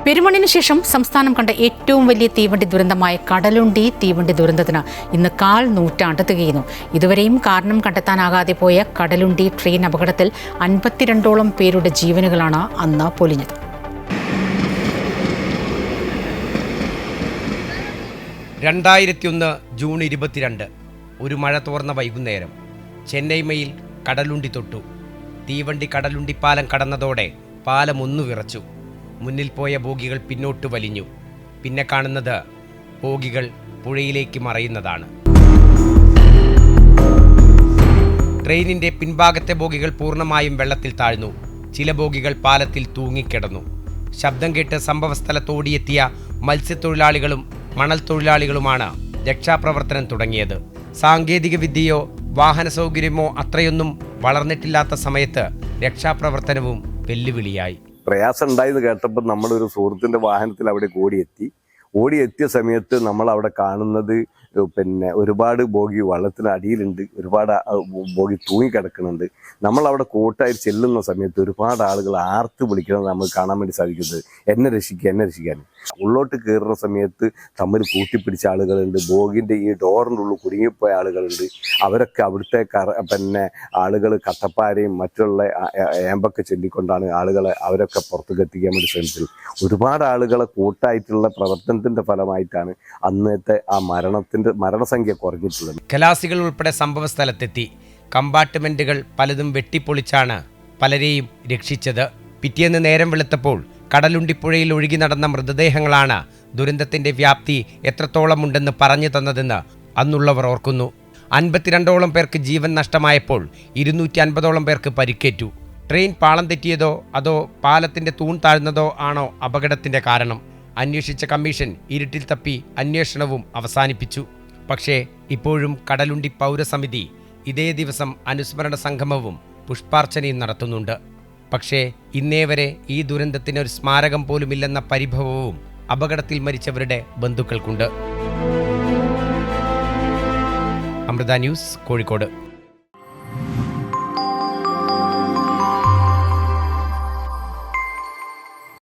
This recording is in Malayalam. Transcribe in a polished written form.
പെരുമണിന് ശേഷം സംസ്ഥാനം കണ്ട ഏറ്റവും വലിയ തീവണ്ടി ദുരന്തമായ കടലുണ്ടി തീവണ്ടി ദുരന്തത്തിന് ഇന്ന് 1/4 നൂറ്റാണ്ട് തികയുന്നു. ഇതുവരെയും കാരണം കണ്ടെത്താനാകാതെ പോയ കടലുണ്ടി ട്രെയിൻ അപകടത്തിൽ 52ഓളം പേരുടെ ജീവനുകളാണ് അന്ന് പൊലിഞ്ഞത്. ജൂൺ 22 ഒരു മഴ തോർന്ന വൈകുന്നേരം ചെന്നൈ മെയിൽ കടലുണ്ടി തൊട്ടു. തീവണ്ടി കടലുണ്ടിപ്പാലം കടന്നതോടെ പാലം ഒന്നു വിറച്ചു. മുന്നിൽ പോയ ബോഗികൾ പിന്നോട്ട് വലിഞ്ഞു. പിന്നെ കാണുന്നത് ബോഗികൾ പുഴയിലേക്ക് മറയുന്നതാണ്. ട്രെയിനിന്റെ പിൻഭാഗത്തെ ബോഗികൾ പൂർണ്ണമായും വെള്ളത്തിൽ താഴ്ന്നു. ചില ബോഗികൾ പാലത്തിൽ തൂങ്ങിക്കിടന്നു. ശബ്ദം കേട്ട് സംഭവസ്ഥലത്തോടിയെത്തിയ മത്സ്യത്തൊഴിലാളികളും മണൽ തൊഴിലാളികളുമാണ് രക്ഷാപ്രവർത്തനം തുടങ്ങിയത്. സാങ്കേതിക വിദ്യയോ വാഹന സൗകര്യമോ അത്രയൊന്നും വളർന്നിട്ടില്ലാത്ത സമയത്ത് രക്ഷാപ്രവർത്തനവും വെല്ലുവിളിയായി. പ്രയാസം ഉണ്ടായെന്ന് കേട്ടപ്പോൾ നമ്മളൊരു സുഹൃത്തിൻ്റെ വാഹനത്തിൽ അവിടെ ഓടിയെത്തിയ സമയത്ത് നമ്മൾ അവിടെ കാണുന്നത് ഒരുപാട് ബോഗി വെള്ളത്തിനടിയിലുണ്ട്, ഒരുപാട് ബോഗി തൂങ്ങിക്കിടക്കുന്നുണ്ട്. നമ്മളവിടെ കൂട്ടായി ചെല്ലുന്ന സമയത്ത് ഒരുപാട് ആളുകൾ ആർത്ത് വിളിക്കുന്നത് നമുക്ക് കാണാൻ വേണ്ടി സാധിക്കുന്നത്. എന്നെ രക്ഷിക്കാൻ. ഉള്ളോട്ട് കയറുന്ന സമയത്ത് തമ്മിൽ കൂട്ടിപ്പിടിച്ച ആളുകളുണ്ട്. ബോഗിൻ്റെ ഈ ഡോറിൻ്റെ ഉള്ളിൽ കുടുങ്ങിപ്പോയ ആളുകളുണ്ട്. അവരൊക്കെ അവിടുത്തെ ആളുകൾ കട്ടപ്പാരയും മറ്റുള്ള ഏമ്പൊക്കെ ചൊല്ലിക്കൊണ്ടാണ് അവരൊക്കെ പുറത്തേക്ക് എത്തിക്കാൻ വേണ്ടി ശ്രമിച്ചത്. ഒരുപാട് ആളുകളെ കൂട്ടായിട്ടുള്ള പ്രവർത്തനത്തിൻ്റെ ഫലമായിട്ടാണ് അന്നത്തെ ആ മരണസംഖ്യ കുറഞ്ഞിട്ടുള്ളത്. ഖലാസികൾ ഉൾപ്പെടെ സംഭവ സ്ഥലത്തെത്തി. കമ്പാർട്ട്മെന്റുകൾ പലതും വെട്ടിപ്പൊളിച്ചാണ് പലരെയും രക്ഷിച്ചത്. പിറ്റേന്ന് നേരം വെളുത്തപ്പോൾ കടലുണ്ടിപ്പുഴയിൽ ഒഴുകി നടന്ന മൃതദേഹങ്ങളാണ് ദുരന്തത്തിന്റെ വ്യാപ്തി എത്രത്തോളം ഉണ്ടെന്ന് പറഞ്ഞു തന്നതെന്ന് അന്നുള്ളവർ ഓർക്കുന്നു. 52ഓളം പേർക്ക് ജീവൻ നഷ്ടമായപ്പോൾ 250ഓളം പേർക്ക് പരിക്കേറ്റു. ട്രെയിൻ പാളം തെറ്റിയതോ അതോ പാലത്തിന്റെ തൂൺ താഴ്ന്നതോ ആണോ അപകടത്തിന്റെ കാരണം? അന്വേഷിച്ച കമ്മീഷൻ ഇരുട്ടിൽ തപ്പി അന്വേഷണവും അവസാനിപ്പിച്ചു. പക്ഷേ ഇപ്പോഴും കടലുണ്ടി പൗരസമിതി ഇതേ ദിവസം അനുസ്മരണ സംഗമവും പുഷ്പാർച്ചനയും നടത്തുന്നുണ്ട്. പക്ഷേ ഇന്നേവരെ ഈ ദുരന്തത്തിന് ഒരു സ്മാരകം പോലുമില്ലെന്ന പരിഭവവും അപകടത്തിൽ മരിച്ചവരുടെ ബന്ധുക്കൾക്കുണ്ട്. അമൃത ന്യൂസ്, കോഴിക്കോട്.